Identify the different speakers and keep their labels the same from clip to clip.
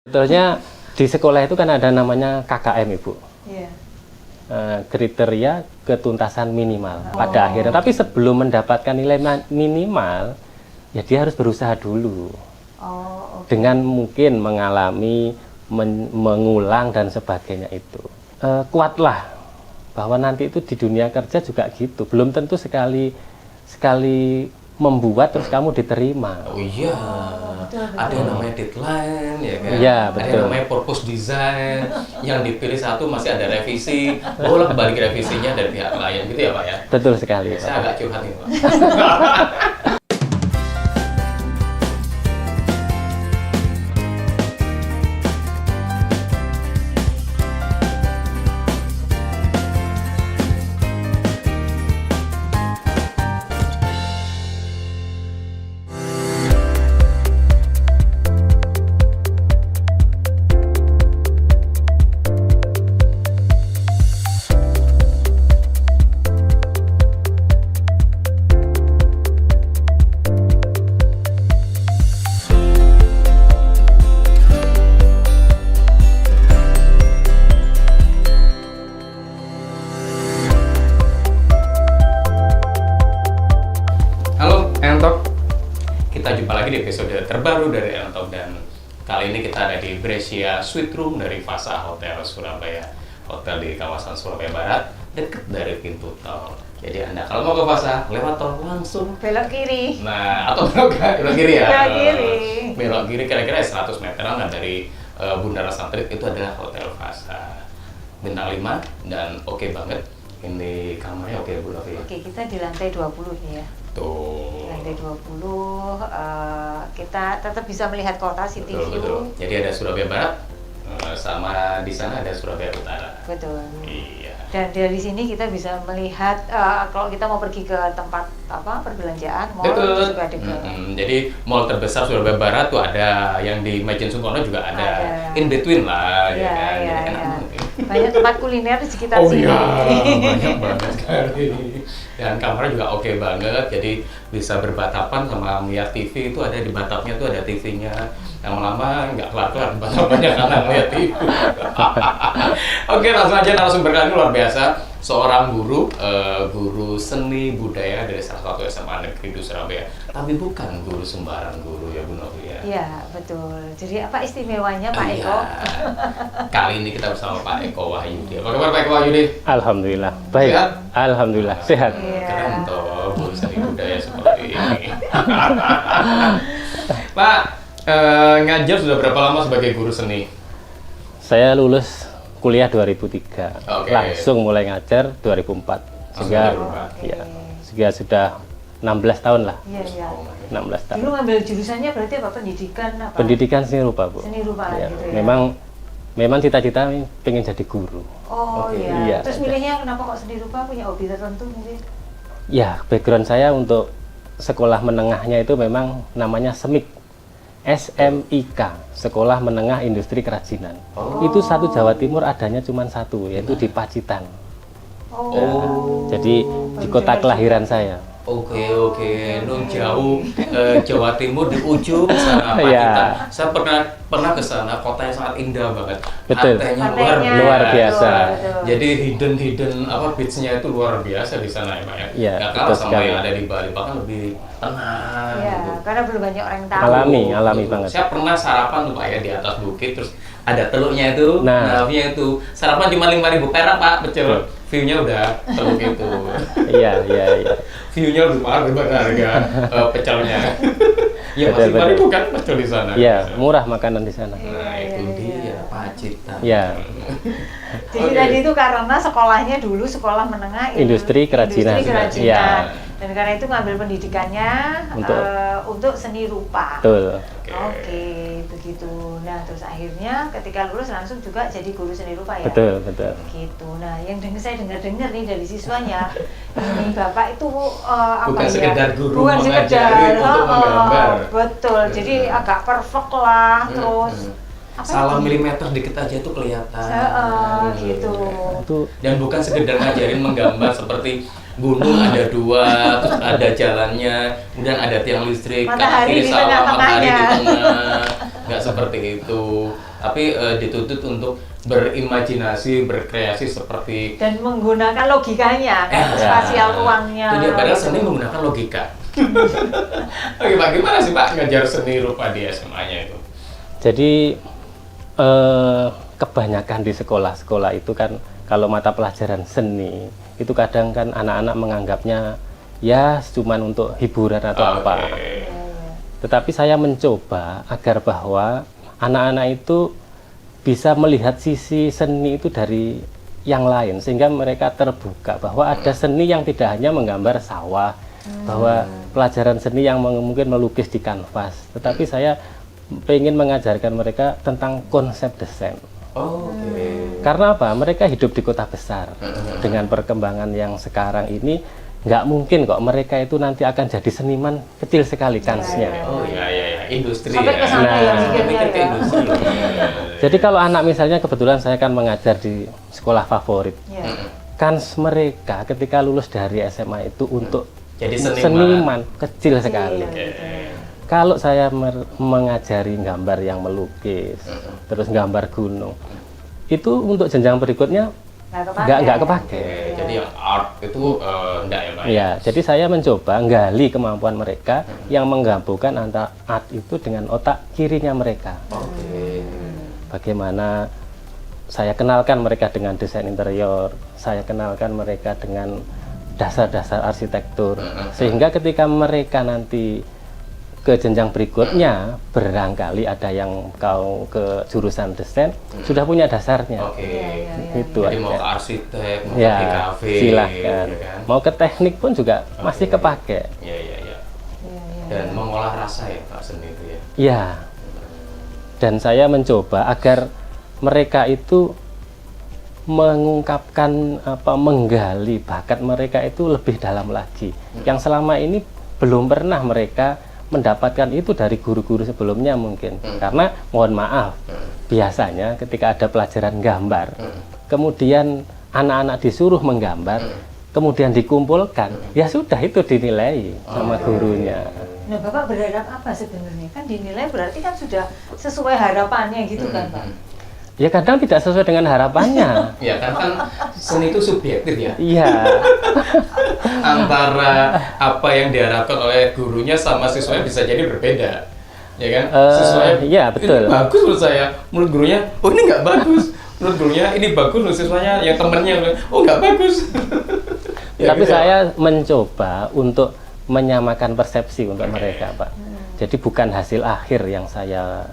Speaker 1: Sebetulnya di sekolah itu kan ada namanya KKM, Ibu.
Speaker 2: Iya.
Speaker 1: Kriteria ketuntasan minimal pada akhirnya. Tapi sebelum mendapatkan nilai minimal, ya dia harus berusaha dulu.
Speaker 2: Oh, oke.
Speaker 1: Dengan mungkin mengalami, mengulang dan sebagainya itu. Kuatlah bahwa nanti itu di dunia kerja juga gitu. Belum tentu sekali membuat terus kamu diterima.
Speaker 3: Oh iya,
Speaker 2: betul.
Speaker 3: ada yang namanya deadline, ya kan?
Speaker 1: Iya,
Speaker 3: Ada
Speaker 1: betul.
Speaker 3: yang namanya purpose design, yang dipilih satu masih ada revisi, bolak balik revisinya dari pihak klien, gitu ya Pak ya?
Speaker 1: Betul sekali,
Speaker 3: Saya
Speaker 1: Pak.
Speaker 3: agak curhat nih Pak. Halo Entok, kita jumpa lagi di episode terbaru dari Entok dan kali ini kita ada di Brescia Suite Room dari Fasa Hotel Surabaya, hotel di kawasan Surabaya Barat, dekat dari pintu tol. Jadi Anda kalau mau ke Fasa, lewat tol langsung.
Speaker 2: Belok kiri.
Speaker 3: Nah, atau belok kiri ya?
Speaker 2: Belok kiri.
Speaker 3: Belok kiri kira-kira 100 meteran dari Bundaran Santrit itu adalah Hotel Fasa. Bintang 5 dan oke banget. Ini kamarnya oke Bu Novi.
Speaker 2: Oke, kita di lantai 20 nih ya.
Speaker 3: Tuh.
Speaker 2: Lantai 20, kita tetap bisa melihat kota City
Speaker 3: Betul,
Speaker 2: View.
Speaker 3: betul. Jadi ada Surabaya Barat, sama di sana ada Surabaya Utara.
Speaker 2: Betul.
Speaker 3: Iya.
Speaker 2: Dan dari sini kita bisa melihat kalau kita mau pergi ke tempat perbelanjaan, mall
Speaker 3: Betul.
Speaker 2: juga dekat.
Speaker 3: Jadi mall terbesar Surabaya Barat tuh ada, yang di Majen Sungkono juga ada.
Speaker 2: Ada.
Speaker 3: In between lah, ya
Speaker 2: Iya,
Speaker 3: kan.
Speaker 2: iya,
Speaker 3: Jadi enak
Speaker 2: iya.
Speaker 3: banget.
Speaker 2: Banyak tempat kuliner di sekitar
Speaker 3: Oh
Speaker 2: sini.
Speaker 3: iya, banyak banget sekali. Dan kamarnya juga oke banget, jadi bisa berbatapan sama melihat TV. Itu ada di batapnya tuh ada TV-nya. Yang lama nggak kelar-kelar batapannya karena melihat TV. Oke, langsung aja narasumber kali ini luar biasa. Seorang guru, guru seni budaya dari salah satu SMA negeri di Surabaya. Tapi bukan guru sembarang guru ya Bu Novi ya.
Speaker 2: Iya, betul. Jadi apa istimewanya Pak Eko?
Speaker 3: Kali ini kita bersama Pak Eko Wahyudi. Apa kabar Pak Eko Wahyudi?
Speaker 1: Alhamdulillah. Baik.
Speaker 3: Sehat?
Speaker 1: Alhamdulillah. Sehat.
Speaker 2: Iya.
Speaker 3: Keren toh, guru seni budaya seperti ini. Pak, ngajar sudah berapa lama sebagai guru seni?
Speaker 1: Saya lulus kuliah 2003.
Speaker 3: Oke.
Speaker 1: Langsung mulai ngajar 2004. Sehingga
Speaker 3: Langsung 2004.
Speaker 1: ya, sehingga sudah 16 tahun lah.
Speaker 2: Iya, iya.
Speaker 1: 16 tahun.
Speaker 2: Dulu ngambil jurusannya berarti apa? Pendidikan apa?
Speaker 1: Pendidikan seni rupa, Bu.
Speaker 2: Seni rupa
Speaker 1: Ya,
Speaker 2: gitu ya.
Speaker 1: memang cita-cita pengen jadi guru.
Speaker 2: Oh
Speaker 3: Oke.
Speaker 2: iya.
Speaker 1: Iya.
Speaker 2: Terus milihnya kenapa kok seni rupa, punya hobi tertentu mungkin?
Speaker 1: Ya, background saya untuk sekolah menengahnya itu memang namanya SMIK. SMIK, Sekolah Menengah Industri Kerajinan.
Speaker 3: Oh.
Speaker 1: Itu satu Jawa Timur adanya cuma satu, yaitu di Pacitan.
Speaker 2: Oh.
Speaker 1: Jadi di kota kelahiran saya.
Speaker 3: Oke, nun jauh Jawa Timur di ujung sana Pacitan.
Speaker 1: Iya.
Speaker 3: Saya pernah ke sana, kota yang sangat indah banget.
Speaker 1: Betul.
Speaker 3: Pantainya
Speaker 2: Pantainya
Speaker 1: luar biasa.
Speaker 2: betul.
Speaker 3: Jadi hidden beach-nya itu luar biasa di sana ya Pak ya.
Speaker 1: Iya,
Speaker 3: Nggak kalah
Speaker 1: betul
Speaker 3: sama
Speaker 1: sekali.
Speaker 3: yang ada di Bali, bahkan lebih tenang.
Speaker 2: Iya,
Speaker 3: gitu.
Speaker 2: karena belum banyak orang tahu.
Speaker 1: Alami banget.
Speaker 3: Saya pernah sarapan tuh Pak ya di atas bukit, terus ada teluknya itu,
Speaker 1: Nah.
Speaker 3: teluknya itu. Sarapan cuma 5.000 perak Pak, pecel. View-nya udah teluk itu.
Speaker 1: Iya.
Speaker 3: View-nya lebih mahal daripada harga pecelnya. Ya
Speaker 1: Betul,
Speaker 3: masih
Speaker 1: betul.
Speaker 3: itu kan pecel di sana.
Speaker 1: Iya, murah makanan di sana.
Speaker 3: Nah itu dia Pacitan.
Speaker 1: Iya.
Speaker 2: Jadi
Speaker 3: Oke.
Speaker 2: tadi itu karena sekolahnya dulu sekolah menengah
Speaker 1: Industri kerajinan.
Speaker 2: Industri kerajinan.
Speaker 1: Iya.
Speaker 2: Dan karena itu ngambil pendidikannya untuk seni rupa.
Speaker 1: Betul.
Speaker 2: Oke, begitu. Nah, terus akhirnya ketika lulus langsung juga jadi guru seni rupa ya.
Speaker 1: Betul.
Speaker 2: Gitu. Nah, yang saya dengar nih dari siswanya, ini Bapak itu apa
Speaker 3: Bukan
Speaker 2: ya?
Speaker 3: sekedar guru
Speaker 2: Bukan
Speaker 3: mengajari
Speaker 2: sekedar,
Speaker 3: untuk menggambar.
Speaker 2: Betul. Jadi agak perfect lah, terus apa
Speaker 3: Salah
Speaker 2: itu?
Speaker 3: milimeter dikit aja tuh kelihatan.
Speaker 2: Gitu.
Speaker 1: Itu
Speaker 3: Dan bukan sekedar ngajarin menggambar seperti gunung ada dua, terus ada jalannya, kemudian ada tiang listrik,
Speaker 2: Matahari
Speaker 3: kanan kiri
Speaker 2: di
Speaker 3: sawah, matahari di
Speaker 2: tengah-tengahnya.
Speaker 3: tengah. nggak seperti itu. Tapi dituntut untuk berimajinasi, berkreasi seperti
Speaker 2: Dan menggunakan logikanya, kan, spasial ruangnya.
Speaker 3: Itu dia, padahal seni menggunakan logika. Oke Pak, gimana sih Pak ngajar seni rupa di SMA-nya itu?
Speaker 1: Jadi kebanyakan di sekolah-sekolah itu kan kalau mata pelajaran seni itu kadang kan anak-anak menganggapnya ya cuman untuk hiburan atau apa. Tetapi saya mencoba agar bahwa anak-anak itu bisa melihat sisi seni itu dari yang lain sehingga mereka terbuka bahwa ada seni yang tidak hanya menggambar sawah, bahwa pelajaran seni yang mungkin melukis di kanvas, tetapi saya pengen mengajarkan mereka tentang konsep desain. Karena apa? Mereka hidup di kota besar dengan perkembangan yang sekarang ini. Nggak mungkin kok mereka itu nanti akan jadi seniman, kecil sekali kansnya.
Speaker 3: Oh iya, industri
Speaker 2: Sampai
Speaker 3: ya.
Speaker 2: ke sana ya, mikirnya
Speaker 3: Mikir ke
Speaker 2: ya.
Speaker 3: industri.
Speaker 1: Jadi kalau anak misalnya kebetulan saya kan mengajar di sekolah favorit,
Speaker 2: Ya.
Speaker 1: kans mereka ketika lulus dari SMA itu untuk
Speaker 3: Jadi
Speaker 1: seniman kecil sekali.
Speaker 2: Iya.
Speaker 1: Kalau saya mengajari gambar yang melukis, terus gambar gunung, itu untuk jenjang berikutnya nggak kepake.
Speaker 3: Jadi yang art itu enggak ya Pak?
Speaker 1: Ya, jadi saya mencoba nggali kemampuan mereka yang menggabungkan antara art itu dengan otak kirinya mereka. Bagaimana saya kenalkan mereka dengan desain interior, saya kenalkan mereka dengan dasar-dasar arsitektur, sehingga ketika mereka nanti ke jenjang berikutnya, barangkali ada yang kau ke jurusan desain, sudah punya dasarnya. Itu
Speaker 3: Jadi mau ke
Speaker 1: aja.
Speaker 3: arsitek, mau
Speaker 1: Ya,
Speaker 3: ke kafe,
Speaker 1: silahkan.
Speaker 3: ya kan?
Speaker 1: Mau ke teknik pun juga masih kepake.
Speaker 3: Iya. Dan mengolah rasa ya Pak seni itu ya.
Speaker 1: Ya. Dan saya mencoba agar mereka itu mengungkapkan menggali bakat mereka itu lebih dalam lagi. Yang selama ini belum pernah mereka mendapatkan itu dari guru-guru sebelumnya mungkin. Karena mohon maaf, biasanya ketika ada pelajaran gambar, kemudian anak-anak disuruh menggambar, kemudian dikumpulkan, ya sudah itu dinilai sama gurunya.
Speaker 2: Nah, Bapak berharap apa sebenarnya? Kan dinilai berarti kan sudah sesuai harapannya gitu kan, Pak?
Speaker 1: Ya kadang tidak sesuai dengan harapannya.
Speaker 3: Ya kan seni itu subjektif ya.
Speaker 1: Iya.
Speaker 3: Antara apa yang diharapkan oleh gurunya sama siswanya bisa jadi berbeda. Ya kan? Siswanya
Speaker 1: iya, betul.
Speaker 3: Ini bagus menurut saya. Menurut gurunya, oh ini nggak bagus. Menurut gurunya ini bagus, menurut siswanya yang temennya, oh nggak bagus. Ya,
Speaker 1: Tapi
Speaker 3: gitu.
Speaker 1: saya mencoba untuk menyamakan persepsi untuk mereka, Pak. Jadi bukan hasil akhir yang saya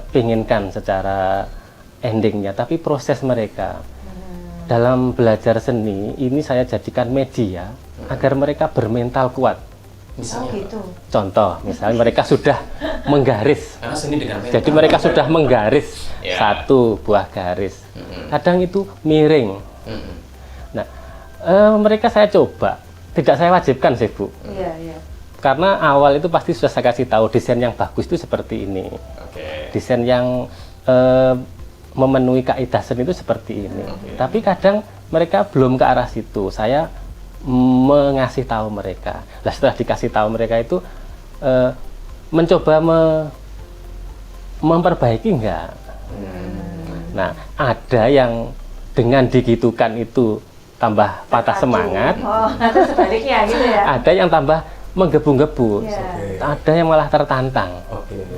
Speaker 1: pinginkan secara endingnya, tapi proses mereka. Dalam belajar seni, ini saya jadikan media agar mereka bermental kuat.
Speaker 3: Misalnya,
Speaker 2: gitu.
Speaker 1: Contoh, misalnya mereka sudah menggaris.
Speaker 3: karena seni dengan mental.
Speaker 1: Jadi mereka sudah menggaris
Speaker 3: Ya.
Speaker 1: satu buah garis. Kadang itu miring. Nah, mereka saya coba, tidak saya wajibkan sih Bu.
Speaker 2: Iya.
Speaker 1: Karena awal itu pasti sudah saya kasih tahu desain yang bagus itu seperti ini.
Speaker 3: Oke.
Speaker 1: Desain yang memenuhi kaidah seni itu seperti ini. Tapi kadang mereka belum ke arah situ. Saya mengasih tahu mereka. Nah, setelah dikasih tahu mereka itu mencoba memperbaiki enggak. Nah, ada yang dengan digitukan itu tambah patah semangat.
Speaker 2: Oh, atau sebaliknya gitu ya.
Speaker 1: Ada yang tambah menggebu-gebu, ada yang malah tertantang.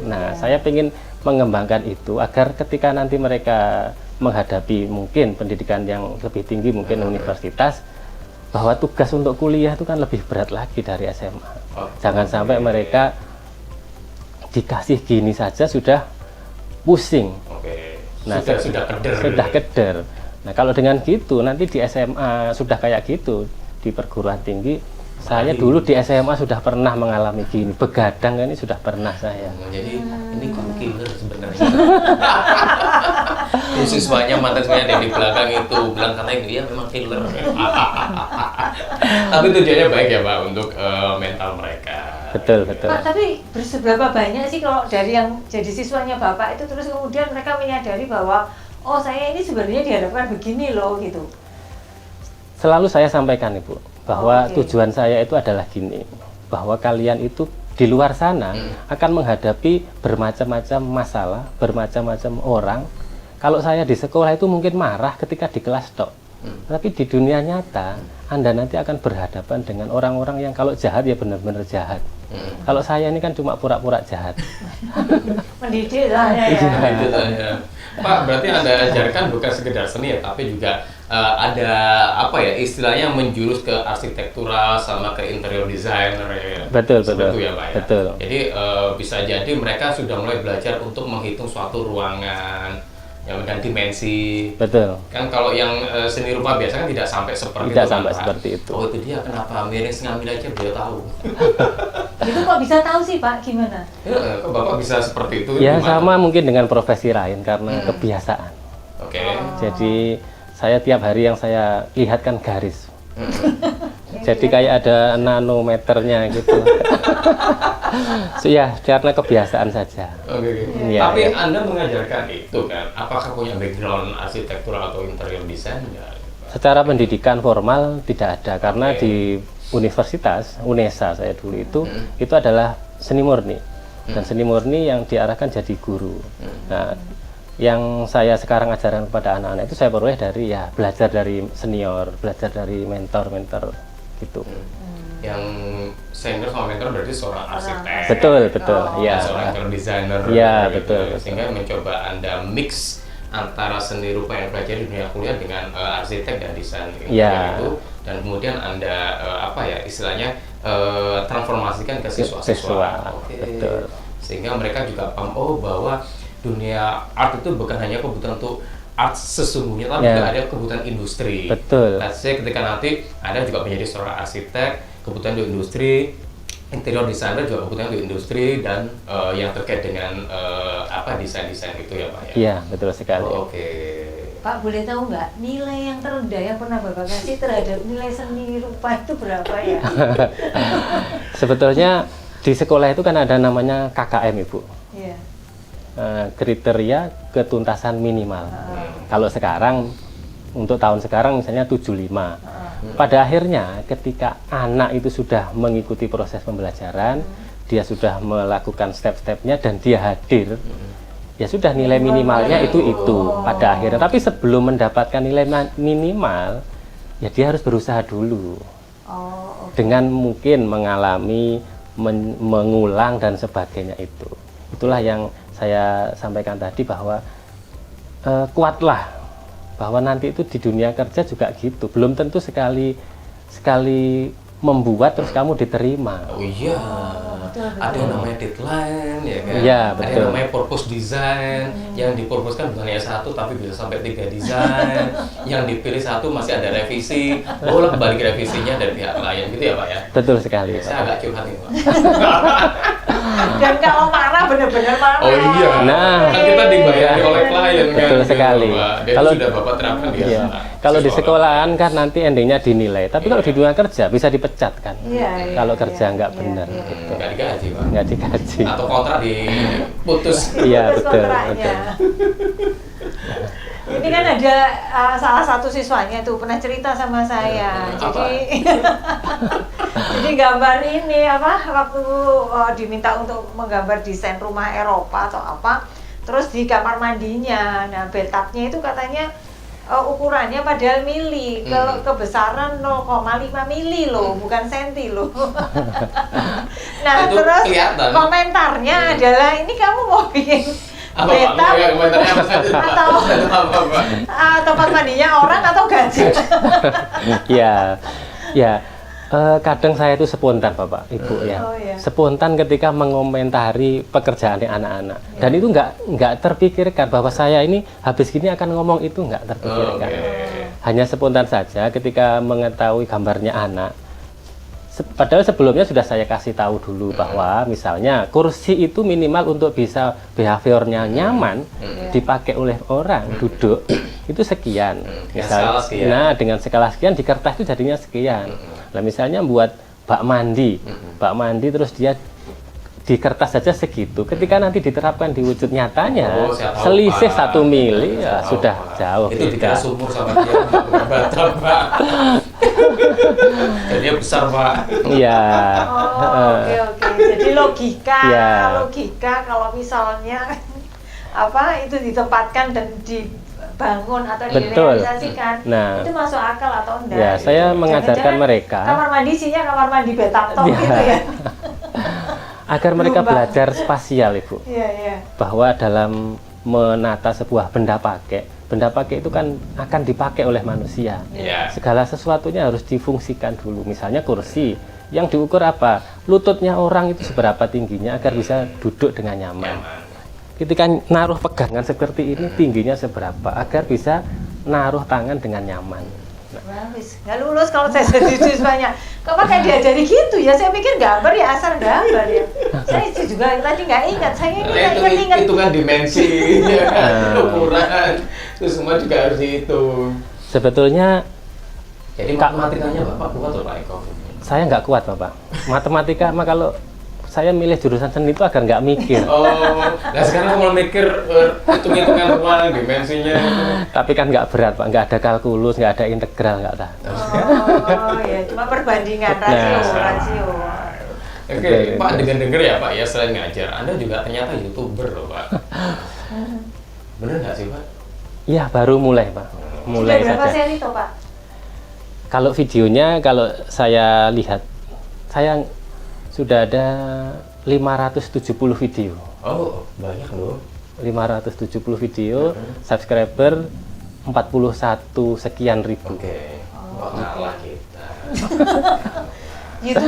Speaker 1: Nah, saya ingin mengembangkan itu agar ketika nanti mereka menghadapi mungkin pendidikan yang lebih tinggi, mungkin universitas, bahwa tugas untuk kuliah itu kan lebih berat lagi dari SMA. Jangan sampai mereka dikasih gini saja sudah pusing. Nah,
Speaker 3: sudah keder.
Speaker 1: Sudah keder. Nah, kalau dengan gitu nanti di SMA sudah kayak gitu, di perguruan tinggi. Saya dulu di SMA sudah pernah mengalami gini, begadang ini sudah pernah saya.
Speaker 3: Jadi ini kok killer sebenarnya. Siswanya mantan siswanya ada di belakang itu bilang karena dia memang killer. Tapi tujuannya baik ya Pak untuk mental mereka.
Speaker 1: Betul.
Speaker 2: Pak, tapi berseberapa banyak sih kalau dari yang jadi siswanya Bapak itu terus kemudian mereka menyadari bahwa oh saya ini sebenarnya diharapkan begini loh gitu.
Speaker 1: Selalu saya sampaikan Ibu, bahwa tujuan saya itu adalah gini, bahwa kalian itu di luar sana akan menghadapi bermacam-macam masalah, bermacam-macam orang. Kalau saya di sekolah itu mungkin marah ketika di kelas tok. Tapi di dunia nyata, Anda nanti akan berhadapan dengan orang-orang yang kalau jahat ya benar-benar jahat. Kalau saya ini kan cuma pura-pura jahat.
Speaker 2: Mendidik saya ya.
Speaker 3: Itu saya. Pak, berarti Anda ajarkan bukan sekedar seni ya, tapi juga ada apa ya istilahnya menjurus ke arsitektural sama ke interior designer ya.
Speaker 1: Betul,
Speaker 3: Seperti
Speaker 1: betul.
Speaker 3: itu ya, Pak ya.
Speaker 1: Betul.
Speaker 3: Jadi bisa jadi mereka sudah mulai belajar untuk menghitung suatu ruangan yang dan dimensi.
Speaker 1: Betul.
Speaker 3: Kan kalau yang seni rupa biasa kan tidak sampai seperti
Speaker 1: Tidak
Speaker 3: itu.
Speaker 1: sampai
Speaker 3: kan, Pak?
Speaker 1: seperti itu.
Speaker 3: Oh, itu dia kenapa miring sengambil aja beliau tahu.
Speaker 2: Itu kok bisa tahu sih Pak, gimana?
Speaker 3: Ya, kok Bapak bisa seperti itu?
Speaker 1: Ya
Speaker 3: gimana?
Speaker 1: sama mungkin dengan profesi lain karena kebiasaan.
Speaker 3: Oke.
Speaker 1: Jadi saya tiap hari yang saya lihat kan garis. Jadi kayak ada nanometernya gitu. So, ya karena kebiasaan saja.
Speaker 3: Oke.
Speaker 1: Iya,
Speaker 3: Tapi
Speaker 1: iya.
Speaker 3: Anda mengajarkan itu kan, apakah punya background arsitektural atau interior design? Enggak.
Speaker 1: Secara pendidikan formal tidak ada karena
Speaker 3: Oke.
Speaker 1: di universitas UNESA saya dulu itu adalah seni murni dan seni murni yang diarahkan jadi guru. Nah, yang saya sekarang ajarkan kepada anak-anak itu saya peroleh dari ya belajar dari senior, belajar dari mentor-mentor gitu.
Speaker 3: Yang senior sama mentor berarti seorang arsitek.
Speaker 1: Betul, betul.
Speaker 2: Oh.
Speaker 1: Ya.
Speaker 3: Seorang interior designer.
Speaker 1: Iya,
Speaker 3: gitu.
Speaker 1: betul.
Speaker 3: Sehingga mencoba Anda mix antara seni rupa yang pelajari di dunia kuliah dengan arsitek dan desain
Speaker 1: Iya.
Speaker 3: itu, dan kemudian Anda apa ya istilahnya transformasikan ke
Speaker 1: Siswa,
Speaker 3: siswa-siswa. Oke.
Speaker 1: betul.
Speaker 3: Sehingga mereka juga paham bahwa dunia art itu bukan hanya kebutuhan untuk art sesungguhnya, tapi
Speaker 1: Ya.
Speaker 3: juga ada kebutuhan industri.
Speaker 1: Betul.
Speaker 3: Let's say ketika nanti Anda juga menjadi seorang arsitek, kebutuhan di industri, interior designer juga kebutuhan di industri, dan yang terkait dengan apa desain-desain itu ya Pak ya?
Speaker 1: Iya, betul sekali.
Speaker 3: Oke.
Speaker 2: Pak boleh tahu nggak nilai yang terendah yang pernah Bapak kasih terhadap nilai seni rupa itu berapa ya?
Speaker 1: Sebetulnya di sekolah itu kan ada namanya KKM, Ibu.
Speaker 2: Iya.
Speaker 1: Kriteria ketuntasan minimal. Kalau sekarang untuk tahun sekarang misalnya 75. Pada akhirnya ketika anak itu sudah mengikuti proses pembelajaran, dia sudah melakukan step-stepnya dan dia hadir, ya sudah nilai minimalnya itu pada akhirnya. Tapi sebelum mendapatkan nilai minimal, ya dia harus berusaha dulu.
Speaker 2: Oh, oke.
Speaker 1: Dengan mungkin mengalami, mengulang dan sebagainya itu. Itulah yang saya sampaikan tadi bahwa kuatlah, bahwa nanti itu di dunia kerja juga gitu. Belum tentu sekali membuat terus kamu diterima.
Speaker 3: Oh iya, ada yang namanya deadline ya kan?
Speaker 1: Iya,
Speaker 3: Ada
Speaker 1: betul.
Speaker 3: yang namanya purpose design, yang dipurposkan bukan hanya satu tapi bisa sampai 3 desain, yang dipilih satu masih ada revisi, boleh kembali ke revisinya dari pihak klien gitu ya Pak ya?
Speaker 1: Betul sekali, Pak.
Speaker 3: Saya agak curhat nih Pak.
Speaker 2: Dan kalau marah benar-benar marah.
Speaker 3: Oh iya,
Speaker 1: Nah.
Speaker 3: kan kita dibayari oleh klien kan?
Speaker 1: Betul sekali.
Speaker 3: Pak. Dan
Speaker 1: Kalau-
Speaker 3: itu sudah Bapak terapkan di
Speaker 1: Iya.
Speaker 3: sana.
Speaker 1: Kalau di
Speaker 3: Sekolah.
Speaker 1: sekolahan kan nanti endingnya dinilai. Tapi kalau di dunia kerja bisa dipecat kan.
Speaker 2: Iya, iya,
Speaker 1: Kalau
Speaker 2: iya,
Speaker 1: kerja nggak
Speaker 2: iya,
Speaker 1: benar
Speaker 2: iya.
Speaker 1: gitu.
Speaker 3: Nggak digaji Pak.
Speaker 1: Nggak digaji.
Speaker 3: Atau kontrak diputus.
Speaker 1: Iya,
Speaker 2: Putus
Speaker 1: betul,
Speaker 2: kontraknya.
Speaker 1: betul.
Speaker 2: Ini kan ada salah satu siswanya tuh pernah cerita sama saya.
Speaker 3: Apa?
Speaker 2: Jadi gambar ini apa waktu diminta untuk menggambar desain rumah Eropa atau apa, terus di kamar mandinya. Nah, bathtubnya itu katanya ukurannya padahal mili, kebesaran 0,5 mili loh, bukan senti loh. Nah,
Speaker 3: Itu
Speaker 2: terus
Speaker 3: kelihatan.
Speaker 2: komentarnya adalah ini kamu mau bikin
Speaker 3: Apa Pak?
Speaker 2: bathtub
Speaker 3: Ya, komentarnya apa saja, Pak?
Speaker 2: atau
Speaker 3: Apa Pak?
Speaker 2: tempat mandinya orang atau gadget?
Speaker 1: Ya, ya. Kadang saya itu spontan, Bapak, Ibu ya.
Speaker 2: Oh, iya.
Speaker 1: Spontan ketika mengomentari pekerjaan anak-anak. Dan itu nggak terpikirkan bahwa saya ini habis gini akan ngomong itu nggak terpikirkan. Hanya spontan saja ketika mengetahui gambarnya anak. Padahal sebelumnya sudah saya kasih tahu dulu bahwa misalnya kursi itu minimal untuk bisa behaviornya nyaman dipakai oleh orang duduk itu sekian.
Speaker 3: Skala sekian.
Speaker 1: Nah dengan skala sekian di kertas itu jadinya sekian. Nah misalnya buat bak mandi terus dia di kertas saja segitu. Ketika nanti diterapkan di wujud nyatanya
Speaker 3: Oh, saya tahu,
Speaker 1: selisih
Speaker 3: Pak.
Speaker 1: 1 mili
Speaker 3: Saya
Speaker 1: ya
Speaker 3: tahu,
Speaker 1: sudah
Speaker 3: Pak.
Speaker 1: jauh
Speaker 3: Itu
Speaker 1: beda.
Speaker 3: dikira sumur sama dia, bukan bathtub Pak. Jadinya besar Pak.
Speaker 1: Iya.
Speaker 2: Oh, oke. Jadi logika,
Speaker 1: Ya.
Speaker 2: logika kalau misalnya apa itu ditempatkan dan dibangun atau
Speaker 1: Betul.
Speaker 2: direalisasikan,
Speaker 1: Nah.
Speaker 2: itu masuk akal atau enggak?
Speaker 1: Ya, saya mengajarkan
Speaker 2: Jangan-jangan
Speaker 1: mereka
Speaker 2: kamar mandi isinya kamar mandi betaptok
Speaker 1: Ya.
Speaker 2: gitu ya.
Speaker 1: agar mereka
Speaker 2: Berubah.
Speaker 1: belajar spasial, Ibu.
Speaker 2: Iya.
Speaker 1: Bahwa dalam menata sebuah benda pakai itu kan akan dipakai oleh manusia.
Speaker 3: Iya.
Speaker 1: Segala sesuatunya harus difungsikan dulu. Misalnya kursi, yang diukur apa? Lututnya orang itu seberapa tingginya agar bisa duduk dengan nyaman. Ketika naruh pegangan seperti ini, tingginya seberapa agar bisa naruh tangan dengan nyaman.
Speaker 2: Wah, wis nggak lulus kalau saya jadi siswanya. Kok pakai diajari gitu ya? Saya pikir gambar ya asal gambar ya. Saya juga tadi nggak ingat. Saya ingat.
Speaker 3: Itu kan dimensi, ya kan? Ukuran, itu semua juga harus dihitung.
Speaker 1: Sebetulnya
Speaker 3: Jadi matematikanya Bapak kuat loh Pak Eko.
Speaker 1: saya nggak kuat, Bapak. Matematika mah kalau saya milih jurusan seni itu agar nggak mikir.
Speaker 3: Oh, nah sekarang kalau mikir hitung-hitungan ruang, dimensinya itu.
Speaker 1: Tapi kan nggak berat, Pak. Nggak ada kalkulus, nggak ada integral, nggak ada.
Speaker 2: Oh ya, cuma perbandingan rasio.
Speaker 3: Oke, Pak, dengar-dengar ya Pak ya, selain ngajar, Anda juga ternyata YouTuber loh Pak. Bener nggak sih Pak?
Speaker 1: Iya, baru mulai, Pak. Mulai
Speaker 2: Sudah berapa
Speaker 1: saja.
Speaker 2: seri toh Pak?
Speaker 1: Kalau videonya, kalau saya lihat, saya sudah ada 570 video.
Speaker 3: Oh, banyak loh.
Speaker 1: 570 video, subscriber 41 sekian ribu.
Speaker 3: Oke, nggak ngalah kita.
Speaker 2: Itu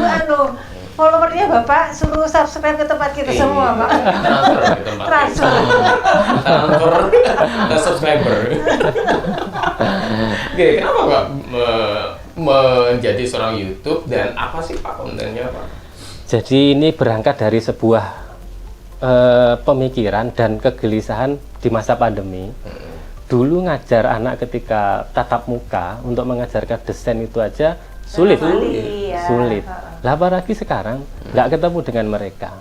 Speaker 2: followernya Bapak suruh subscribe ke tempat kita semua Pak.
Speaker 3: Transfer ke tempat
Speaker 2: Transfer.
Speaker 3: Transfer ke subscriber. Oke, kenapa Pak menjadi seorang YouTube dan apa sih Pak kontennya Pak?
Speaker 1: Jadi ini berangkat dari sebuah pemikiran dan kegelisahan di masa pandemi. Dulu ngajar anak ketika tatap muka untuk mengajarkan desain itu aja sulit. Sulit. Lah apalagi sekarang nggak ketemu dengan mereka.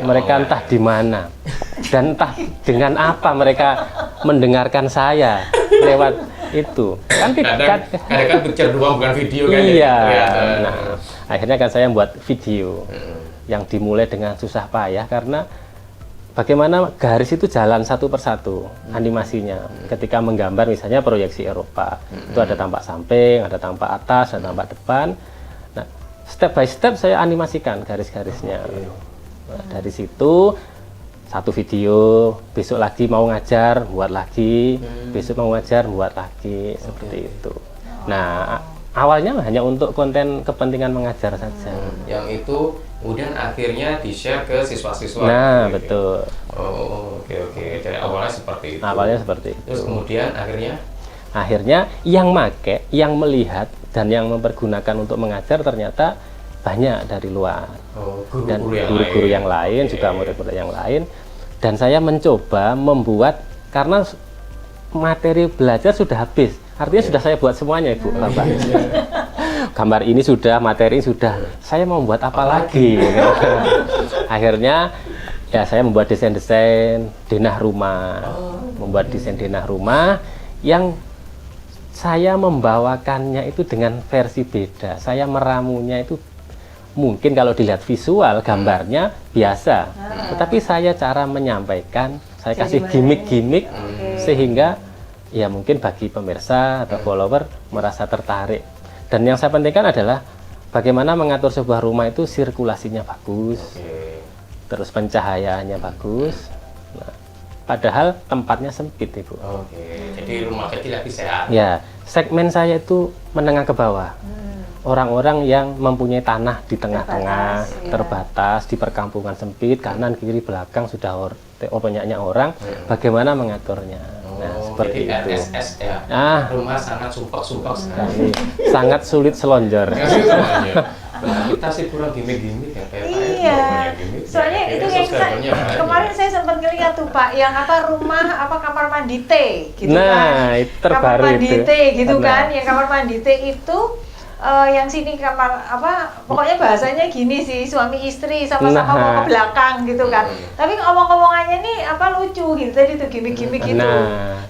Speaker 1: Mereka entah di mana dan entah dengan apa mereka mendengarkan saya lewat itu.
Speaker 3: Kadang picture doang bukan video kan?
Speaker 1: Iya.
Speaker 3: Ya?
Speaker 1: Nah, akhirnya kan saya buat video yang dimulai dengan susah payah karena bagaimana garis itu jalan satu persatu animasinya. Ketika menggambar misalnya proyeksi Eropa, itu ada tampak samping, ada tampak atas, ada tampak depan. Nah, step by step saya animasikan garis-garisnya. Nah, dari situ satu video, besok lagi mau ngajar, buat lagi, besok mau ngajar, buat lagi, seperti itu. Nah, awalnya hanya untuk konten kepentingan mengajar saja.
Speaker 3: Yang itu kemudian akhirnya di-share ke siswa-siswa.
Speaker 1: Nah,
Speaker 3: gitu.
Speaker 1: betul.
Speaker 3: Oh, oke. Dari awalnya seperti itu.
Speaker 1: Awalnya seperti itu.
Speaker 3: Terus kemudian akhirnya
Speaker 1: yang make, yang melihat dan yang mempergunakan untuk mengajar ternyata banyak dari luar. Dan guru-guru yang lain juga murid-murid yang lain. Dan saya mencoba membuat karena materi belajar sudah habis. Artinya sudah saya buat semuanya, Ibu, Bapak. Gambar ini sudah, materi sudah. Saya mau membuat apa lagi? Akhirnya ya saya membuat desain-desain denah rumah. Membuat desain denah rumah yang saya membawakannya itu dengan versi beda. Saya meramunya itu mungkin kalau dilihat visual gambarnya biasa. Tetapi saya cara menyampaikan, saya kasih gimmick-gimmick sehingga ya mungkin bagi pemirsa atau follower merasa tertarik. Dan yang saya pentingkan adalah bagaimana mengatur sebuah rumah itu sirkulasinya bagus, terus pencahayaannya bagus. Nah, padahal tempatnya sempit, Ibu.
Speaker 3: Jadi rumah kecil tapi sehat.
Speaker 1: Ya, segmen saya itu menengah ke bawah. Orang-orang yang mempunyai tanah di tengah-tengah, terbatas di perkampungan sempit, kanan kiri belakang sudah banyaknya orang, bagaimana mengaturnya? Nah, seperti
Speaker 3: jadi
Speaker 1: itu.
Speaker 3: RSS ya. Rumah sangat sumpah sekali.
Speaker 1: Sangat sulit selonjor.
Speaker 3: Kita sih kurang gimmick-gimmick ya kayak
Speaker 2: Iya. Soalnya itu yang kemarin saya sempat ngeliat tuh Pak, yang rumah kamar mandi T gitu kan.
Speaker 1: Itu terbaru
Speaker 2: kamar mandi
Speaker 1: itu.
Speaker 2: T gitu kan, yang kamar mandi T itu yang sini kamar pokoknya bahasanya gini sih, suami istri sama-sama mau ke belakang gitu kan. Tapi ngomong-ngomongannya nih lucu gitu tadi tuh gimmick-gimmick gitu.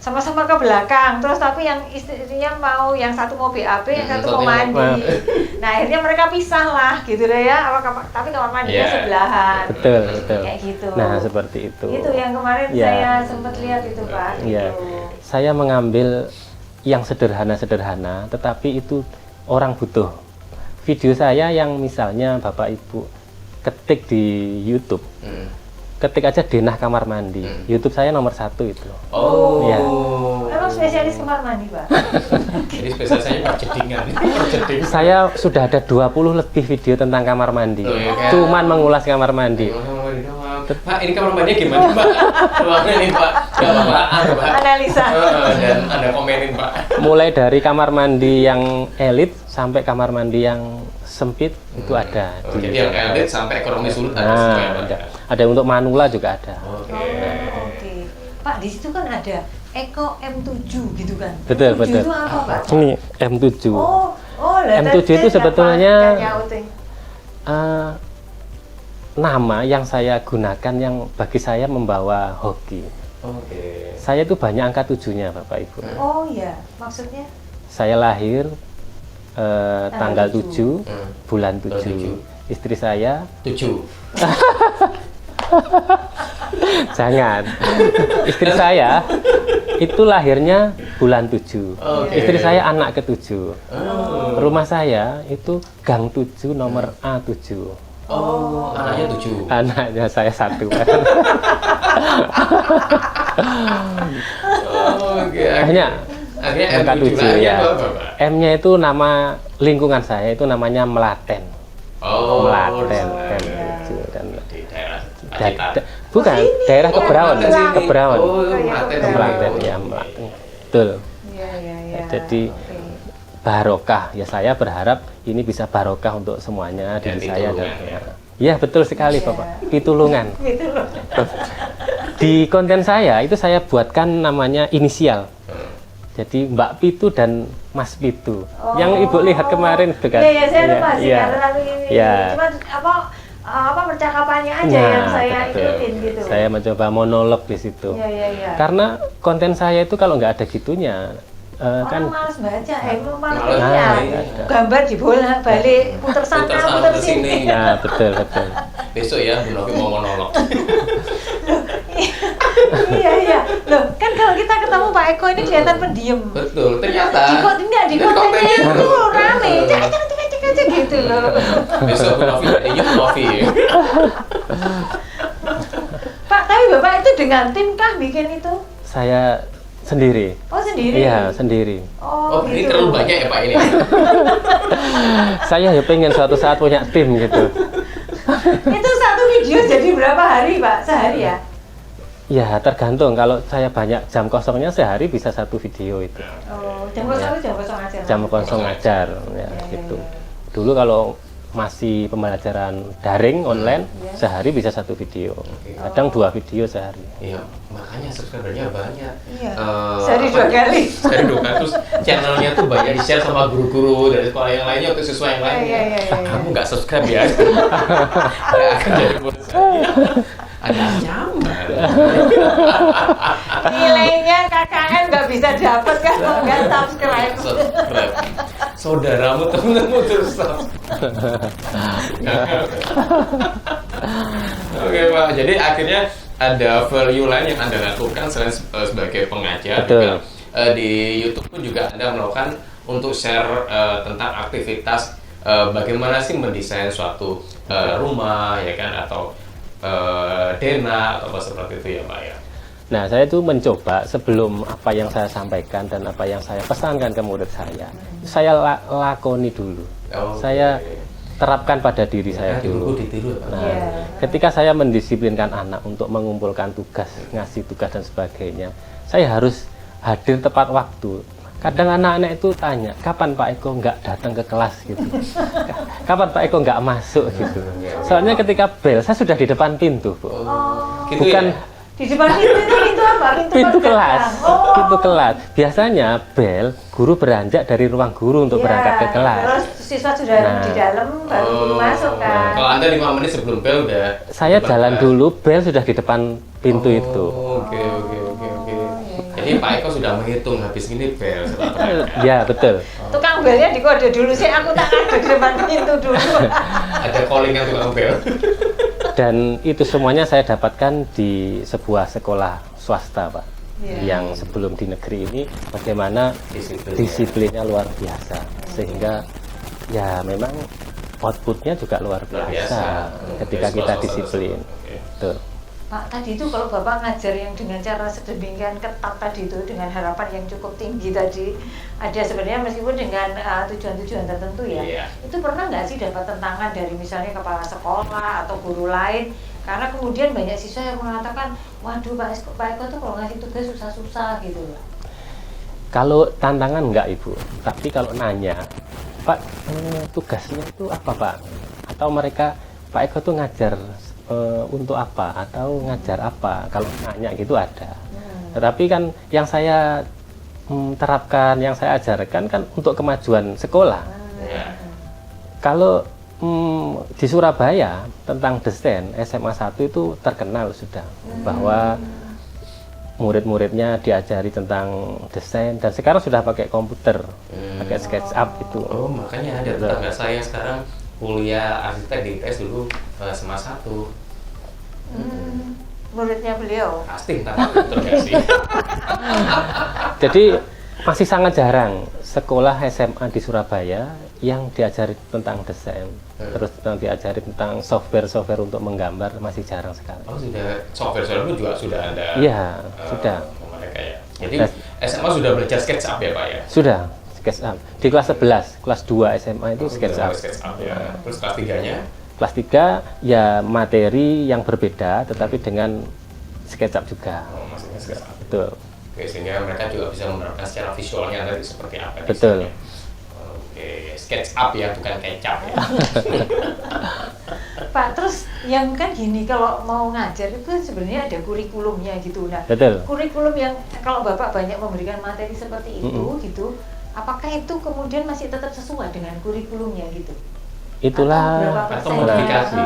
Speaker 2: Sama-sama ke belakang, terus tapi yang istrinya yang satu mau BAB, yang satu mau mandi. Nah, akhirnya mereka pisah lah gitu deh ya. Tapi kamar mandinya sebelahan.
Speaker 1: Betul.
Speaker 2: Kayak gitu.
Speaker 1: Nah, seperti itu.
Speaker 2: Itu yang kemarin saya sempat lihat itu, Pak.
Speaker 1: Iya.
Speaker 2: Gitu.
Speaker 1: Saya mengambil yang sederhana-sederhana, tetapi itu orang butuh. Video saya yang misalnya Bapak Ibu ketik di YouTube, ketik aja denah kamar mandi. YouTube saya nomor 1 itu.
Speaker 3: Oh.
Speaker 1: Ya.
Speaker 2: Emang spesialis kamar mandi, Pak?
Speaker 3: Jadi spesialisnya perjedingan.
Speaker 1: Saya sudah ada 20 lebih video tentang kamar mandi.
Speaker 3: Kan?
Speaker 1: Cuman mengulas kamar mandi.
Speaker 3: Pak, ini kamar mandinya gimana, Pak? Ruangnya nih, Pak. Gak apa-apaan, Pak.
Speaker 2: Analisa.
Speaker 3: Dan Anda komenin, Pak.
Speaker 1: Mulai dari kamar mandi yang elit sampai kamar mandi yang sempit itu ada.
Speaker 3: Jadi yang elit sampai ekonomi sulit ada
Speaker 1: Nah,
Speaker 3: semua ya, Pak?
Speaker 1: ada untuk manula juga ada.
Speaker 2: Oke. Pak, di situ kan ada Eko M7 gitu kan?
Speaker 1: Betul,
Speaker 2: M7
Speaker 1: betul.
Speaker 2: itu apa, Pak?
Speaker 1: Ini M7.
Speaker 2: Lah,
Speaker 1: M7 itu sebetulnya
Speaker 2: tadi
Speaker 1: nama yang saya gunakan yang bagi saya membawa hoki.
Speaker 3: Oke.
Speaker 1: Saya itu banyak angka 7-nya, Bapak Ibu.
Speaker 2: Oh iya, maksudnya?
Speaker 1: Saya lahir tanggal 7, bulan 7.
Speaker 3: 7.
Speaker 1: Istri saya
Speaker 3: 7.
Speaker 1: jangan. Istri saya itu lahirnya bulan 7.
Speaker 3: Oke.
Speaker 1: Istri saya anak ke-7. Rumah saya itu gang 7 nomor A7.
Speaker 3: Oh, anaknya 7.
Speaker 1: Anaknya saya 1.
Speaker 3: Oke.
Speaker 1: Hanya
Speaker 3: Akhirnya
Speaker 1: angka
Speaker 3: M7
Speaker 1: 7 ya.
Speaker 3: apa, Pak?
Speaker 1: M-nya itu nama lingkungan saya itu namanya Melaten.
Speaker 3: Oh,
Speaker 1: Melaten
Speaker 3: iya.
Speaker 1: M7 dan
Speaker 3: Di daerah
Speaker 1: bukan daerah Kebraun,
Speaker 3: Melaten.
Speaker 1: Kebraun.
Speaker 3: Oh, Melaten.
Speaker 1: Melaten ya, Melaten. Betul.
Speaker 2: Iya.
Speaker 1: Jadi barokah ya, saya berharap ini bisa barokah untuk semuanya
Speaker 3: Dan
Speaker 1: diri saya dan
Speaker 3: pitulungan.
Speaker 1: ya betul sekali Bapak, pitulungan.
Speaker 2: Gitu loh.
Speaker 1: Di konten saya itu saya buatkan namanya inisial. Jadi Mbak Pitu dan Mas Pitu. Yang Ibu lihat kemarin itu kan.
Speaker 2: Iya, saya lupa sih
Speaker 1: Iya.
Speaker 2: karena ini.
Speaker 1: Iya.
Speaker 2: Cuman percakapannya aja
Speaker 1: Nah,
Speaker 2: yang saya
Speaker 1: betul.
Speaker 2: ikutin gitu.
Speaker 1: Saya mencoba monolog di situ.
Speaker 2: Iya.
Speaker 1: Karena konten saya itu kalau nggak ada gitunya
Speaker 2: Orang
Speaker 1: kan
Speaker 2: malas baca, malas
Speaker 3: Malas,
Speaker 2: lihat.
Speaker 1: iya, ada.
Speaker 2: Gambar dibolak-balik, puter sana, puter sini.
Speaker 1: nah betul.
Speaker 3: Besok ya, Bu Novi mau monolog.
Speaker 2: Iya. Loh, kan kalau kita ketemu Pak Eko ini kelihatan pendiam.
Speaker 3: Betul, ternyata.
Speaker 2: Di kontennya itu rame, cek gitu loh.
Speaker 3: Besok Bu Novi jadi Yuk Novi.
Speaker 2: Pak, tapi Bapak itu dengan tim kah bikin itu?
Speaker 1: Saya sendiri.
Speaker 2: Oh, sendiri?
Speaker 1: Iya, sendiri.
Speaker 3: Oh, ini
Speaker 2: gitu.
Speaker 3: terlalu banyak ya Pak ini.
Speaker 1: Saya ya pengen suatu saat punya tim gitu.
Speaker 2: Itu satu video jadi berapa hari, Pak? Sehari ya?
Speaker 1: Ya, tergantung. Kalau saya banyak jam kosongnya sehari bisa 1 video itu.
Speaker 2: Oh, jam kosong itu jam kosong aja.
Speaker 1: Jam kosong ajar ya, gitu. Dulu kalau masih pembelajaran daring online sehari bisa 1 video. Kadang 2 video sehari.
Speaker 3: Iya, makanya subscribernya banyak.
Speaker 2: Iya. Sehari 2 kali.
Speaker 3: Sehari 2 kali. Terus channelnya tuh banyak di-share sama guru-guru dari sekolah yang lainnya atau siswa yang lainnya.
Speaker 2: Iya.
Speaker 3: Kamu nggak subscribe ya? Nggak akan jadi murid saya. Ada ancaman.
Speaker 2: Nilainya KKN nggak bisa dapat kan kalau nggak subscribe.
Speaker 3: Subscribe. Saudaramu, temenmu terus subscribe. Oke Pak, jadi akhirnya ada value lain yang Anda lakukan selain sebagai pengajar.
Speaker 1: Betul.
Speaker 3: Juga, di YouTube pun juga Anda melakukan untuk share tentang aktivitas bagaimana sih mendesain suatu rumah ya kan, atau denah atau apa seperti itu ya Pak ya.
Speaker 1: Nah, saya itu mencoba sebelum apa yang saya sampaikan dan apa yang saya pesankan ke murid saya lakoni dulu.
Speaker 3: Oh,
Speaker 1: Saya
Speaker 3: oke.
Speaker 1: terapkan pada diri saya dulu.
Speaker 3: Ditiru ya Pak.
Speaker 1: Nah,
Speaker 2: Iya.
Speaker 1: ketika saya mendisiplinkan anak untuk mengumpulkan tugas, ngasih tugas dan sebagainya, saya harus hadir tepat waktu. Kadang anak-anak itu tanya, kapan Pak Eko nggak datang ke kelas gitu? Kapan Pak Eko nggak masuk gitu? Soalnya ketika bel, saya sudah di depan pintu, Bu.
Speaker 3: Gitu
Speaker 1: Bukan
Speaker 3: ya?
Speaker 2: Di depan itu apa?
Speaker 1: pintu kelas.
Speaker 2: Oh.
Speaker 1: Pintu kelas. Biasanya bel guru beranjak dari ruang guru untuk
Speaker 2: Iya,
Speaker 1: berangkat ke kelas.
Speaker 2: Terus siswa sudah
Speaker 1: Nah.
Speaker 2: di dalam baru guru masuk kan.
Speaker 3: Kalau Anda 5 menit sebelum bel udah
Speaker 1: Saya jalan
Speaker 3: kelas.
Speaker 1: dulu, bel sudah di depan pintu itu.
Speaker 3: Oke.
Speaker 2: iya.
Speaker 3: Jadi Pak Eko sudah menghitung habis ini bel setelah
Speaker 1: Ya, betul.
Speaker 2: Tukang belnya dikode dulu sih, aku tak ada di depan pintu dulu.
Speaker 3: ada callingan tukang bel.
Speaker 1: Dan itu semuanya saya dapatkan di sebuah sekolah swasta, Pak.
Speaker 2: Iya.
Speaker 1: Yang sebelum di negeri ini bagaimana
Speaker 3: Disiplin.
Speaker 1: disiplinnya luar biasa. Sehingga ya memang outputnya juga luar
Speaker 3: Luar
Speaker 1: biasa
Speaker 3: biasa.
Speaker 1: ketika
Speaker 3: Dari
Speaker 1: kita
Speaker 3: sekolah
Speaker 1: disiplin.
Speaker 3: Oke.
Speaker 1: Betul.
Speaker 2: Pak, tadi itu kalau Bapak ngajar yang dengan cara sedemikian ketat tadi itu, dengan harapan yang cukup tinggi tadi, ada sebenarnya meskipun dengan tujuan-tujuan tertentu ya,
Speaker 3: Iya.
Speaker 2: itu pernah nggak sih dapat tentangan dari misalnya kepala sekolah atau guru lain? Karena kemudian banyak siswa yang mengatakan, waduh Pak Eko tuh kalau ngasih tugas susah-susah gitu loh.
Speaker 1: Kalau tantangan enggak, Ibu, tapi kalau nanya, Pak, tugasnya itu apa, Pak? Atau mereka, Pak Eko tuh ngajar untuk apa? Atau ngajar apa? Kalau nanya gitu ada. Tetapi kan yang saya terapkan, yang saya ajarkan kan untuk kemajuan sekolah.
Speaker 3: Ya.
Speaker 1: Kalau di Surabaya tentang desain SMA 1 itu terkenal sudah bahwa murid-muridnya diajari tentang desain dan sekarang sudah pakai komputer, pakai SketchUp itu.
Speaker 3: Oh, makanya ada tetangga saya sekarang kuliah arsitek di ITS dulu SMA 1.
Speaker 2: Muridnya beliau.
Speaker 3: Pasti entah tergasi.
Speaker 1: Jadi masih sangat jarang sekolah SMA di Surabaya yang diajari tentang desain, terus diajari tentang software untuk menggambar, masih jarang sekali.
Speaker 3: Oh, sudah software itu juga sudah ada.
Speaker 1: Iya, sudah.
Speaker 3: Mereka ya. Jadi SMA sudah belajar SketchUp ya, Pak ya?
Speaker 1: Sudah SketchUp. Di kelas 11, kelas 2 SMA itu SketchUp.
Speaker 3: SketchUp ya. Terus kelas 3-nya?
Speaker 1: Kelas 3 ya materi yang berbeda tetapi dengan SketchUp juga.
Speaker 3: Oh, maksudnya SketchUp.
Speaker 1: Betul.
Speaker 3: Oke, sehingga mereka juga bisa menerapkan secara visualnya nanti seperti apa.
Speaker 1: Betul.
Speaker 3: desainnya. Oke, SketchUp ya, bukan kecap ya.
Speaker 2: Pak, terus yang kan gini, kalau mau ngajar itu sebenarnya ada kurikulumnya gitu. Nah,
Speaker 1: Betul.
Speaker 2: kurikulum yang kalau Bapak banyak memberikan materi seperti itu gitu, apakah itu kemudian masih tetap sesuai dengan kurikulumnya gitu?
Speaker 1: Itulah
Speaker 3: Atau modifikasi.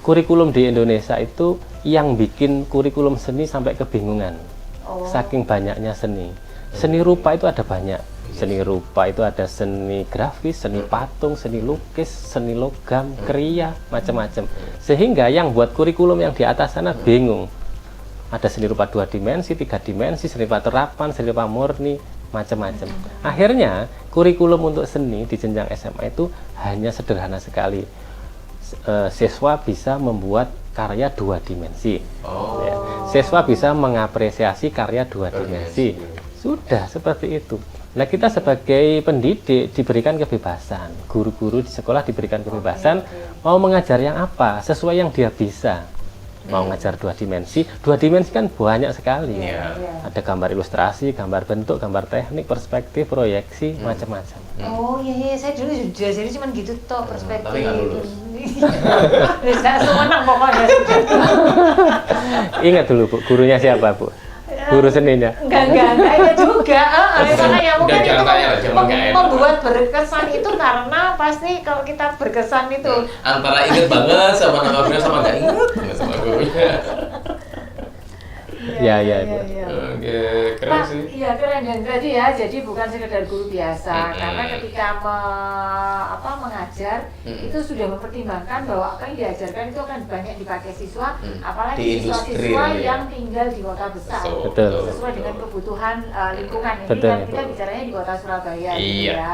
Speaker 1: kurikulum di Indonesia itu yang bikin kurikulum seni sampai kebingungan.
Speaker 2: Oh.
Speaker 1: Saking banyaknya seni. Seni rupa itu ada banyak. Seni rupa itu ada seni grafis, seni patung, seni lukis, seni logam, kriya, macam-macam. Sehingga yang buat kurikulum yang di atas sana bingung. Ada seni rupa 2 dimensi, 3 dimensi, seni rupa terapan, seni rupa murni, macam-macam. Akhirnya kurikulum untuk seni di jenjang SMA itu hanya sederhana sekali. Siswa bisa membuat karya 2 dimensi.
Speaker 3: Oh.
Speaker 1: Ya. Siswa bisa mengapresiasi karya 2 dimensi. Sudah seperti itu. Nah, kita sebagai pendidik diberikan kebebasan. Guru-guru di sekolah diberikan kebebasan mau mengajar yang apa sesuai yang dia bisa. Mau ngajar 2 dimensi kan banyak sekali.
Speaker 3: Iya.
Speaker 1: Ada gambar ilustrasi, gambar bentuk, gambar teknik, perspektif, proyeksi, macam-macam.
Speaker 2: Oh iya, saya dulu juga jadi cuma gitu toh perspektif.
Speaker 3: Tapi nggak lulus.
Speaker 2: Bisa semenang pokoknya.
Speaker 1: Ingat dulu, Bu, gurunya siapa, Bu? Guru seninya.
Speaker 2: Enggak ya juga. Makanya mungkin
Speaker 3: Udah,
Speaker 2: itu
Speaker 3: jangan tanya lah, jangan nggak enak.
Speaker 2: membuat berkesan itu karena pasti kalau kita berkesan itu
Speaker 3: Antara inget banget sama nama gurunya sama nggak inget banget sama gurunya.
Speaker 1: Ya, ya, Bu.
Speaker 3: Oke, keren
Speaker 2: Pak,
Speaker 3: sih.
Speaker 2: iya keren dan tadi ya. Jadi bukan sekedar guru biasa, karena ketika mengajar itu sudah mempertimbangkan bahwa apa yang diajarkan itu akan banyak dipakai siswa, apalagi
Speaker 3: Di industri,
Speaker 2: siswa-siswa
Speaker 3: ya.
Speaker 2: yang tinggal di kota besar.
Speaker 1: Betul.
Speaker 2: Sesuai dengan kebutuhan lingkungan ini
Speaker 1: Betul,
Speaker 2: kan kita
Speaker 1: betul.
Speaker 2: bicaranya di kota Surabaya gitu
Speaker 3: Iya.
Speaker 2: ya.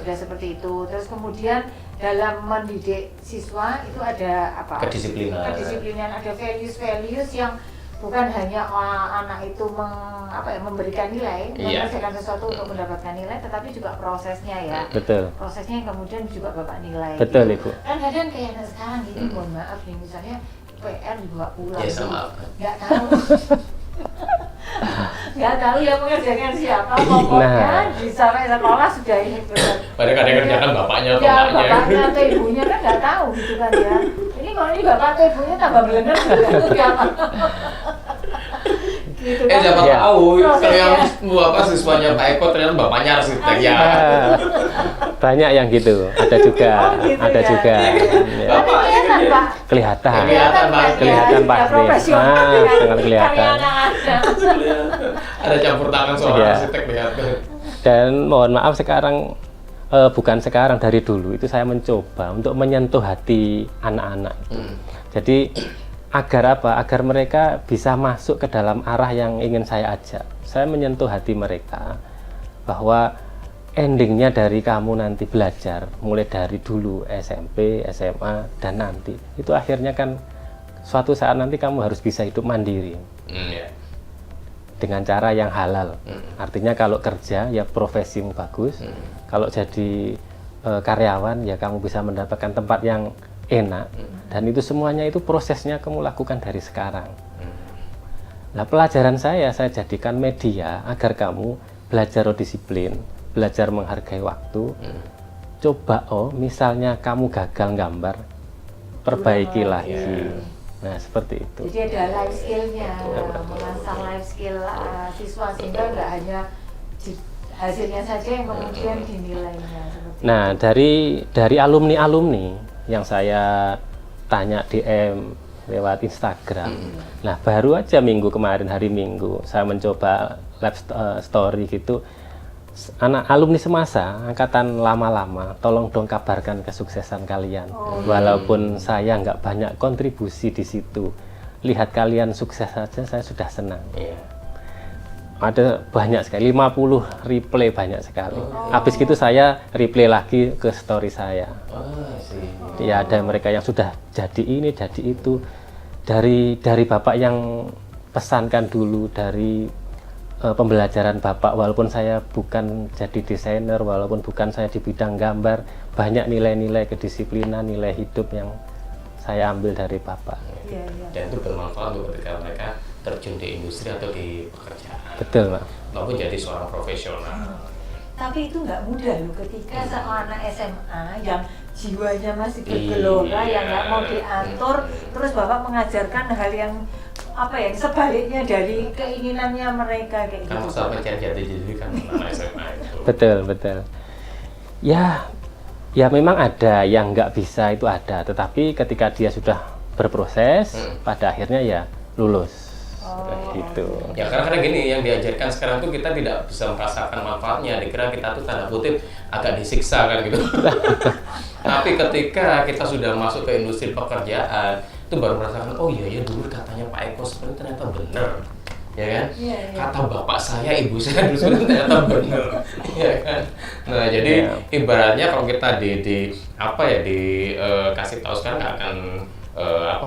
Speaker 2: Sudah seperti itu. Terus kemudian dalam mendidik siswa itu ada apa? Kedisiplinan, ada values yang bukan hanya anak itu memberikan nilai,
Speaker 3: Iya.
Speaker 2: mengerjakan sesuatu untuk mendapatkan nilai, tetapi juga prosesnya ya.
Speaker 1: Betul.
Speaker 2: Prosesnya yang kemudian juga Bapak nilai.
Speaker 1: Betul,
Speaker 2: gitu.
Speaker 1: Ibu.
Speaker 2: Kan kadang kayak anak sekarang gitu, mohon maaf nih, misalnya PR dibawa pulang.
Speaker 3: Ya,
Speaker 2: gitu.
Speaker 3: sama.
Speaker 2: Nggak tahu. Nggak tahu yang mengerjakan siapa, pokoknya di sampai sekolah sudah ini benar.
Speaker 3: Padahal kadang kerjakan bapaknya atau
Speaker 2: Ya,
Speaker 3: emaknya.
Speaker 2: bapaknya atau ibunya kan nggak tahu gitu kan ya. Ini kalau ini bapak atau ibunya tambah belengar juga. gitu kan.
Speaker 3: Siapa
Speaker 1: Ya.
Speaker 3: tahu kalau yang
Speaker 2: Prosesnya.
Speaker 3: siswanya Pak Eko ternyata bapaknya arsitek ya.
Speaker 1: Ah, banyak yang gitu, ada juga,
Speaker 2: Oh, gitu
Speaker 1: ada
Speaker 2: ya.
Speaker 1: juga. Ya.
Speaker 2: Tapi kelihatan Pak.
Speaker 1: Kelihatan,
Speaker 3: Kelihatan, Pak.
Speaker 1: kelihatan
Speaker 2: ya,
Speaker 1: pasti.
Speaker 2: profesional
Speaker 1: Ah,
Speaker 2: kan.
Speaker 1: sangat kelihatan.
Speaker 2: Karyanya ada.
Speaker 3: Ada campur tangan seorang
Speaker 1: Iya.
Speaker 3: arsitek lihat.
Speaker 1: Dan mohon maaf sekarang, bukan sekarang, dari dulu itu saya mencoba untuk menyentuh hati anak-anak. Jadi agar apa? Agar mereka bisa masuk ke dalam arah yang ingin saya ajak. Saya menyentuh hati mereka bahwa endingnya dari kamu nanti belajar, mulai dari dulu SMP, SMA, dan nanti itu akhirnya kan suatu saat nanti kamu harus bisa hidup mandiri
Speaker 3: Ya.
Speaker 1: dengan cara yang halal. Artinya kalau kerja ya profesimu bagus, kalau jadi karyawan ya kamu bisa mendapatkan tempat yang enak, dan itu semuanya itu prosesnya kamu lakukan dari sekarang. Nah, pelajaran saya jadikan media agar kamu belajar disiplin, belajar menghargai waktu. Coba misalnya kamu gagal gambar, perbaiki lagi. Nah, seperti itu.
Speaker 2: Jadi ada life skill-nya, mengasah life skill siswa sehingga nggak hanya hasilnya saja yang kemudian dinilainya. Seperti
Speaker 1: Nah, dari alumni-alumni yang saya tanya DM lewat Instagram. Nah, baru aja minggu kemarin, hari Minggu, saya mencoba live story gitu. Anak alumni semasa, angkatan lama-lama, tolong dong kabarkan kesuksesan kalian. Walaupun saya nggak banyak kontribusi di situ, lihat kalian sukses saja, saya sudah senang.
Speaker 3: Iya.
Speaker 1: Ada banyak sekali, 50 replay banyak sekali. Habis gitu saya replay lagi ke story saya.
Speaker 3: Sih.
Speaker 1: Ya, ada mereka yang sudah jadi ini, jadi itu. Dari Bapak yang pesankan dulu, dari pembelajaran Bapak, walaupun saya bukan jadi desainer, walaupun bukan saya di bidang gambar, banyak nilai-nilai kedisiplinan, nilai hidup yang saya ambil dari Bapak.
Speaker 2: Iya, iya.
Speaker 3: Dan itu bermanfaat untuk ketika mereka terjun di industri atau di pekerjaan.
Speaker 1: Betul, Pak.
Speaker 3: Maupun jadi seorang profesional.
Speaker 2: Tapi itu nggak mudah loh ketika seorang anak SMA yang jiwanya masih bergelora, yang nggak mau diatur, terus Bapak mengajarkan hal yang apa ya, sebaliknya dari keinginannya mereka kayak
Speaker 3: Kan
Speaker 2: gitu.
Speaker 3: masa mencari jati diri kan anak SMA itu.
Speaker 1: Betul, betul. Ya memang ada yang nggak bisa, itu ada. Tetapi ketika dia sudah berproses, pada akhirnya ya lulus. Gitu.
Speaker 3: Ya karena gini, yang diajarkan sekarang tuh kita tidak bisa merasakan manfaatnya. Dikira kita tuh tanda kutip agak disiksa kan gitu. Tapi ketika kita sudah masuk ke industri pekerjaan, itu baru merasakan, oh iya dulu katanya Pak Eko sebenarnya ternyata benar. Ya kan?
Speaker 2: Iya, iya.
Speaker 3: Kata bapak saya, ibu saya dulu sebenarnya ternyata benar. Ya kan? Nah, jadi ibaratnya kalau kita kasih tahu sekarang nggak akan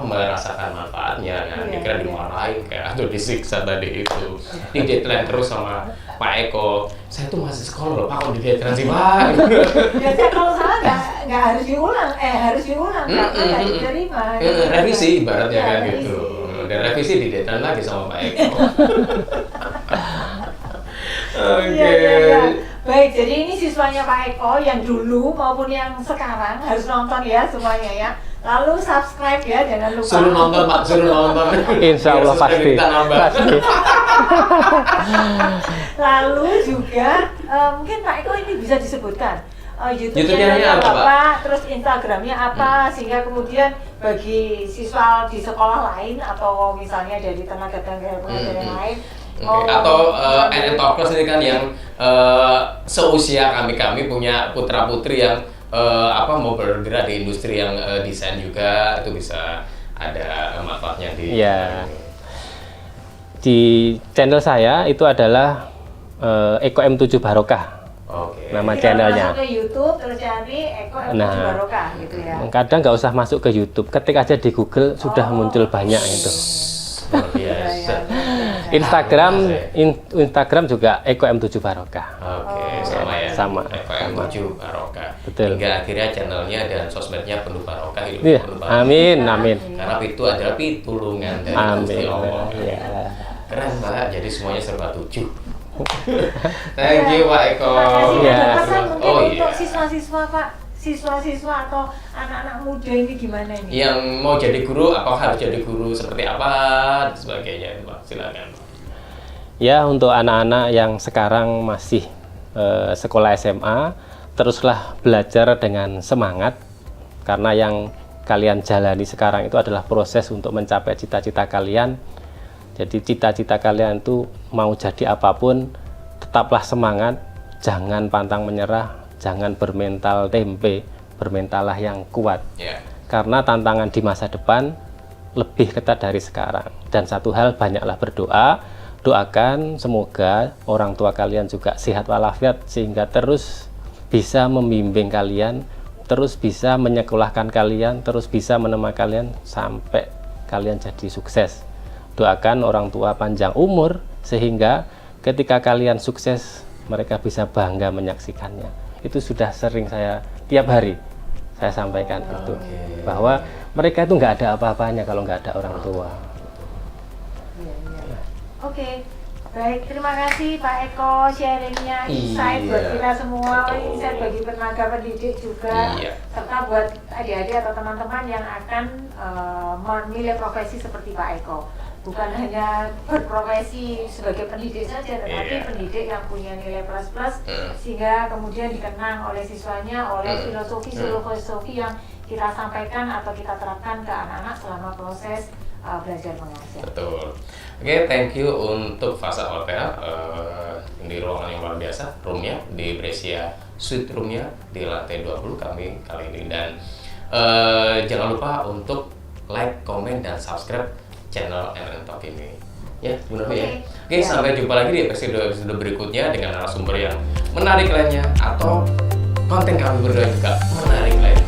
Speaker 3: merasakan manfaatnya kan.
Speaker 2: Iya,
Speaker 3: Dikira
Speaker 2: iya.
Speaker 3: dimarahin kayak atau disiksa tadi itu. Di deadline terus sama Pak Eko. Saya tuh masih sekolah loh Pak, kok di deadline sih Pak?
Speaker 2: Biasanya kalau salah nggak harus diulang, harus diulang karena nggak diterima.
Speaker 3: Revisi ibaratnya
Speaker 2: Ya,
Speaker 3: kan
Speaker 2: revisi.
Speaker 3: gitu. Dan revisi di deadline lagi sama Pak Eko. Oke.
Speaker 2: Iya. Baik, jadi ini siswanya Pak Eko yang dulu maupun yang sekarang harus nonton ya semuanya ya. Lalu subscribe ya, jangan lupa.
Speaker 3: Suruh nonton Pak, suruh nonton.
Speaker 1: Insya Allah
Speaker 3: Biar subscribe
Speaker 1: pasti.
Speaker 3: kita nambah.
Speaker 1: Pasti.
Speaker 2: Lalu juga mungkin Pak Eko ini bisa disebutkan YouTube
Speaker 3: YouTube-nya
Speaker 2: channelnya
Speaker 3: apa, Pak?
Speaker 2: apa, terus Instagramnya apa, sehingga kemudian bagi siswa di sekolah lain atau misalnya dari tenaga-tenaga pengajar yang lain.
Speaker 3: Oke, atau NN Talkers ini kan yang seusia kami punya putra-putri yang mau bergerak di industri yang desain juga, itu bisa ada manfaatnya di
Speaker 1: Ya. Di channel saya itu adalah Eko M7 Barokah.
Speaker 3: Oke.
Speaker 1: Nama
Speaker 2: Jadi kalau
Speaker 1: channelnya.
Speaker 2: masuk ke YouTube terus cari Eko M7
Speaker 1: Nah.
Speaker 2: Barokah gitu ya.
Speaker 1: Kadang nggak usah masuk ke YouTube, ketik aja di Google sudah muncul banyak itu.
Speaker 3: Luar
Speaker 2: Iya,
Speaker 3: biasa.
Speaker 1: Instagram juga Eko M7 Barokah.
Speaker 3: Oke, sama ya.
Speaker 1: Sama.
Speaker 3: FKM7 Barokah.
Speaker 1: Betul.
Speaker 3: Hingga akhirnya channelnya dan sosmednya penuh barokah, hidup
Speaker 1: Iya,
Speaker 3: penuh barokah.
Speaker 1: amin, amin.
Speaker 3: Karena itu adalah pitulungan dari Gusti
Speaker 1: Amin.
Speaker 3: Allah.
Speaker 1: Ya.
Speaker 3: Keren Mbak, jadi semuanya serba 7. Thank you Pak Eko.
Speaker 2: Makasih.
Speaker 1: Iya.
Speaker 2: Ada pesan mungkin
Speaker 3: Oh,
Speaker 2: untuk
Speaker 3: iya.
Speaker 2: siswa-siswa Pak, siswa-siswa atau anak-anak muda ini gimana ini?
Speaker 3: Yang mau jadi guru, apa harus jadi guru seperti apa dan sebagainya, Pak. Silakan.
Speaker 1: Ya, untuk anak-anak yang sekarang masih sekolah SMA, teruslah belajar dengan semangat, karena yang kalian jalani sekarang itu adalah proses untuk mencapai cita-cita kalian. Jadi cita-cita kalian itu mau jadi apapun, tetaplah semangat, jangan pantang menyerah, jangan bermental tempe, bermentalah yang kuat. Karena tantangan di masa depan lebih ketat dari sekarang. Dan satu hal, banyaklah berdoa, doakan semoga orang tua kalian juga sehat walafiat, sehingga terus bisa membimbing kalian, terus bisa menyekolahkan kalian, terus bisa menemani kalian sampai kalian jadi sukses. Doakan orang tua panjang umur, sehingga ketika kalian sukses, mereka bisa bangga menyaksikannya. Itu sudah sering saya, tiap hari saya sampaikan itu, bahwa mereka itu nggak ada apa-apanya kalau nggak ada orang tua.
Speaker 2: Oke, baik, terima kasih Pak Eko sharingnya, insight buat kita semua, insight bagi tenaga pendidik juga, serta buat adik-adik atau teman-teman yang akan memilih profesi seperti Pak Eko. Bukan hanya berprofesi sebagai pendidik saja, tetapi pendidik yang punya nilai plus-plus, sehingga kemudian dikenang oleh siswanya oleh filosofi yang kita sampaikan atau kita terapkan ke anak-anak selama proses belajar mengajar.
Speaker 3: Betul. Oke, thank you untuk Fasa Hotel di ruangan yang luar biasa, roomnya di Brescia Suite roomnya di lantai 20 kami kali ini. Dan jangan lupa untuk like, comment, dan subscribe channel MNN Talk ini. Ya, Bu Novi ya. Oke, sampai jumpa lagi di episode berikutnya dengan narasumber yang menarik lainnya atau konten kami berdua juga menarik lainnya.